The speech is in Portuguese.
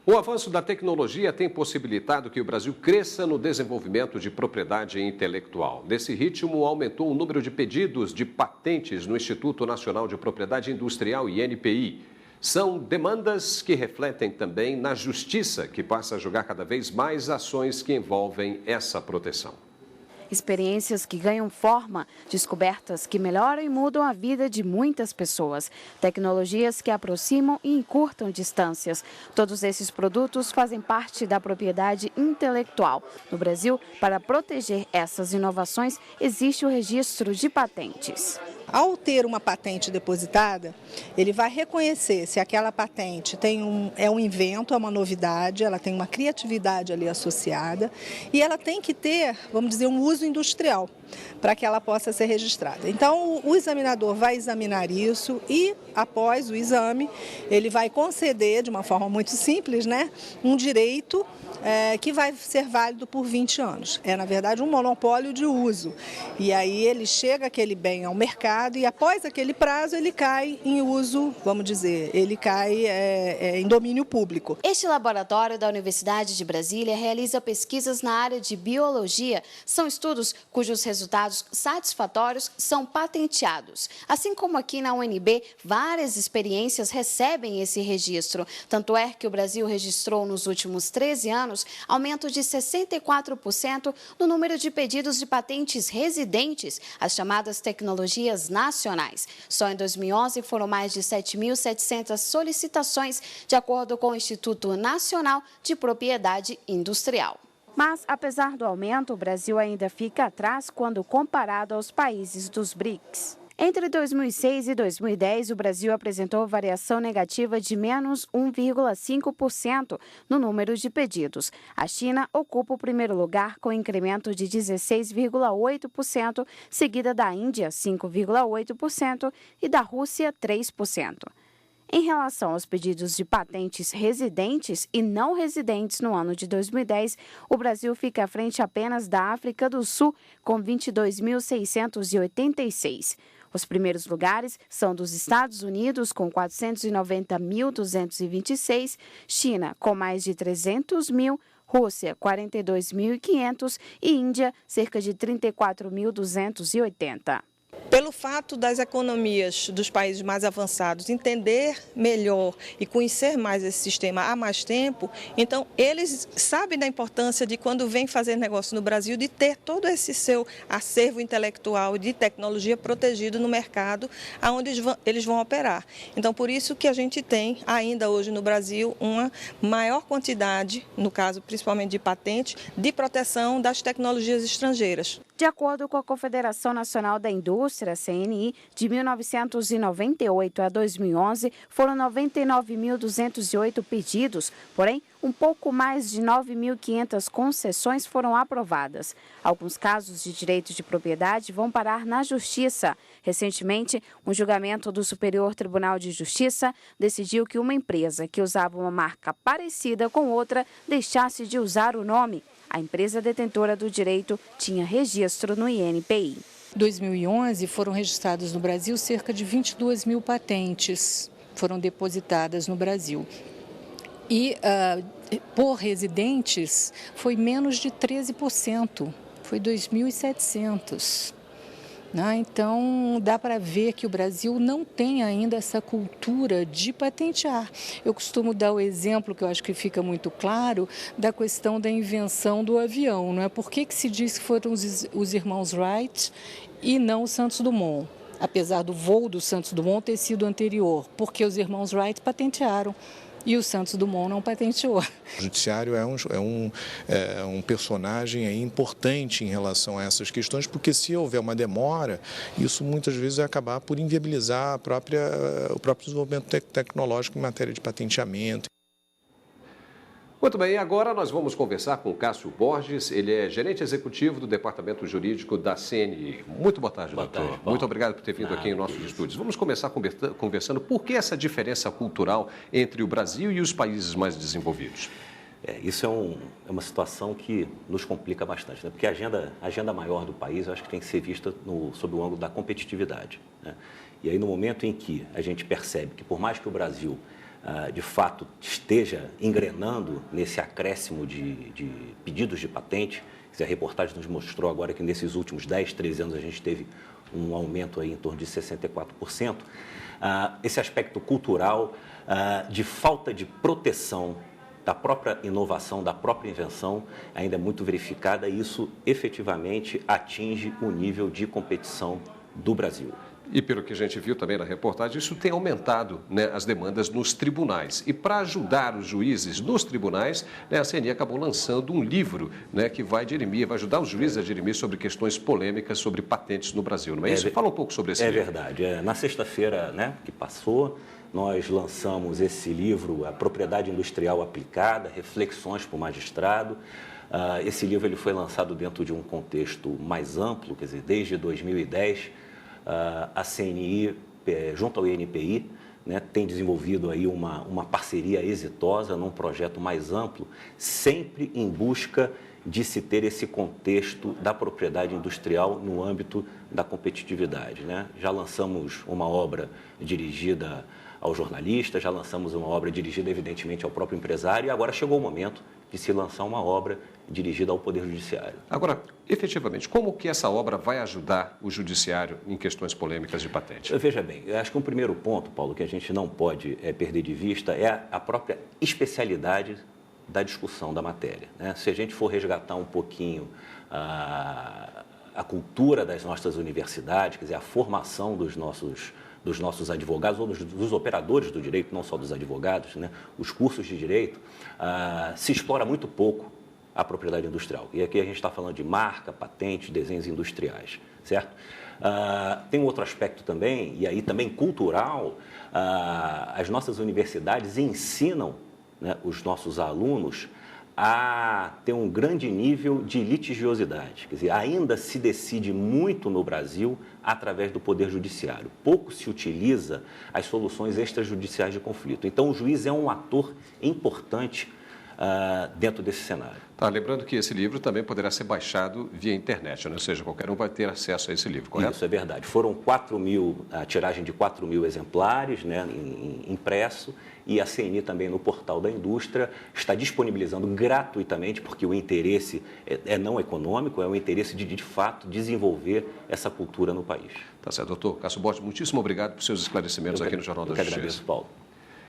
O avanço da tecnologia tem possibilitado que o Brasil cresça no desenvolvimento de propriedade intelectual. Nesse ritmo, aumentou o número de pedidos de patentes no Instituto Nacional de Propriedade Industrial, INPI. São demandas que refletem também na justiça, que passa a julgar cada vez mais ações que envolvem essa proteção. Experiências que ganham forma, descobertas que melhoram e mudam a vida de muitas pessoas, tecnologias que aproximam e encurtam distâncias. Todos esses produtos fazem parte da propriedade intelectual. No Brasil, para proteger essas inovações, existe o registro de patentes. Ao ter uma patente depositada, ele vai reconhecer se aquela patente é um invento, é uma novidade, ela tem uma criatividade ali associada e ela tem que ter, vamos dizer, um uso industrial para que ela possa ser registrada. Então, o examinador vai examinar isso e, após o exame, ele vai conceder, de uma forma muito simples, um direito que vai ser válido por 20 anos. É, na verdade, um monopólio de uso. E aí ele chega aquele bem ao mercado e, após aquele prazo, ele cai em uso, vamos dizer, ele cai em domínio público. Este laboratório da Universidade de Brasília realiza pesquisas na área de biologia. São estudos cujos resultados satisfatórios são patenteados. Assim como aqui na UNB, várias experiências recebem esse registro. Tanto é que o Brasil registrou nos últimos 13 anos aumento de 64% no número de pedidos de patentes residentes, as chamadas tecnologias nacionais. Só em 2011 foram mais de 7.700 solicitações, de acordo com o Instituto Nacional de Propriedade Industrial. Mas, apesar do aumento, o Brasil ainda fica atrás quando comparado aos países dos BRICS. Entre 2006 e 2010, o Brasil apresentou variação negativa de menos 1,5% no número de pedidos. A China ocupa o primeiro lugar com incremento de 16,8%, seguida da Índia, 5,8%, e da Rússia, 3%. Em relação aos pedidos de patentes residentes e não residentes no ano de 2010, o Brasil fica à frente apenas da África do Sul, com 22.686. Os primeiros lugares são dos Estados Unidos, com 490.226, China, com mais de 300 mil, Rússia, 42.500 e Índia, cerca de 34.280. Pelo fato das economias dos países mais avançados entender melhor e conhecer mais esse sistema há mais tempo, então eles sabem da importância de, quando vêm fazer negócio no Brasil, de ter todo esse seu acervo intelectual de tecnologia protegido no mercado onde eles vão operar. Então, por isso que a gente tem ainda hoje no Brasil uma maior quantidade, no caso principalmente de patentes, de proteção das tecnologias estrangeiras. De acordo com a Confederação Nacional da Indústria, CNI, de 1998 a 2011, foram 99.208 pedidos, porém, um pouco mais de 9.500 concessões foram aprovadas. Alguns casos de direito de propriedade vão parar na Justiça. Recentemente, um julgamento do Superior Tribunal de Justiça decidiu que uma empresa que usava uma marca parecida com outra deixasse de usar o nome. A empresa detentora do direito tinha registro no INPI. Em 2011, foram registradas no Brasil cerca de 22 mil patentes, foram depositadas no Brasil. E por residentes foi menos de 13%, foi 2.700. Então, dá para ver que o Brasil não tem ainda essa cultura de patentear. Eu costumo dar o exemplo, que eu acho que fica muito claro, da questão da invenção do avião. Não é? Por que se diz que foram os irmãos Wright e não o Santos Dumont? Apesar do voo do Santos Dumont ter sido anterior, porque os irmãos Wright patentearam. E o Santos Dumont não patenteou. O judiciário é um personagem importante em relação a essas questões, porque se houver uma demora, isso muitas vezes vai acabar por inviabilizar o próprio desenvolvimento tecnológico em matéria de patenteamento. Muito bem, agora nós vamos conversar com o Cássio Borges, ele é gerente executivo do Departamento Jurídico da CNI. Muito boa tarde, doutor. Muito obrigado por ter vindo aqui em nossos estúdios. Vamos começar conversando por que essa diferença cultural entre o Brasil e os países mais desenvolvidos. Isso é uma situação que nos complica bastante, né? Porque a agenda maior do país, eu acho que tem que ser vista sob o ângulo da competitividade, né? E aí, no momento em que a gente percebe que, por mais que o Brasil de fato, esteja engrenando nesse acréscimo de pedidos de patente. A reportagem nos mostrou agora que nesses últimos 10, 13 anos a gente teve um aumento aí em torno de 64%. Esse aspecto cultural de falta de proteção da própria inovação, da própria invenção, ainda é muito verificada e isso efetivamente atinge o nível de competição do Brasil. E pelo que a gente viu também na reportagem, isso tem aumentado, né, as demandas nos tribunais. E para ajudar os juízes nos tribunais, né, a CNI acabou lançando um livro, né, que vai ajudar os juízes a dirimir sobre questões polêmicas sobre patentes no Brasil, não é isso? Fala um pouco sobre esse livro. É verdade. Na sexta-feira, né, que passou, nós lançamos esse livro, A Propriedade Industrial Aplicada, Reflexões para o Magistrado. Esse livro ele foi lançado dentro de um contexto mais amplo, quer dizer, desde 2010, a CNI, junto ao INPI, né, tem desenvolvido aí uma parceria exitosa num projeto mais amplo, sempre em busca de se ter esse contexto da propriedade industrial no âmbito da competitividade, né? Já lançamos uma obra dirigida ao jornalista, já lançamos uma obra dirigida, evidentemente, ao próprio empresário, e agora chegou o momento de se lançar uma obra dirigida ao Poder Judiciário. Agora, efetivamente, como que essa obra vai ajudar o Judiciário em questões polêmicas de patente? Veja bem, eu acho que um primeiro ponto, Paulo, que a gente não pode perder de vista é a própria especialidade da discussão da matéria, né? Se a gente for resgatar um pouquinho a cultura das nossas universidades, quer dizer, a formação dos nossos advogados ou dos operadores do direito, não só dos advogados, né? Os cursos de direito, se explora muito pouco a propriedade industrial. E aqui a gente está falando de marca, patente, desenhos industriais, certo? Tem um outro aspecto também, e aí também cultural, as nossas universidades ensinam, né, os nossos alunos a ter um grande nível de litigiosidade. Quer dizer, ainda se decide muito no Brasil através do Poder Judiciário. Pouco se utiliza as soluções extrajudiciais de conflito. Então, o juiz é um ator importante dentro desse cenário. Tá, lembrando que esse livro também poderá ser baixado via internet, né? Ou seja, qualquer um vai ter acesso a esse livro, correto? Isso é verdade. Foram 4.000, a tiragem de 4.000 exemplares, né, impresso, e a CNI também no portal da indústria está disponibilizando gratuitamente, porque o interesse é não econômico, é o interesse de fato, desenvolver essa cultura no país. Tá certo, doutor Cássio Borges, muitíssimo obrigado por seus esclarecimentos aqui no Jornal da Justiça. Eu que agradeço, Paulo.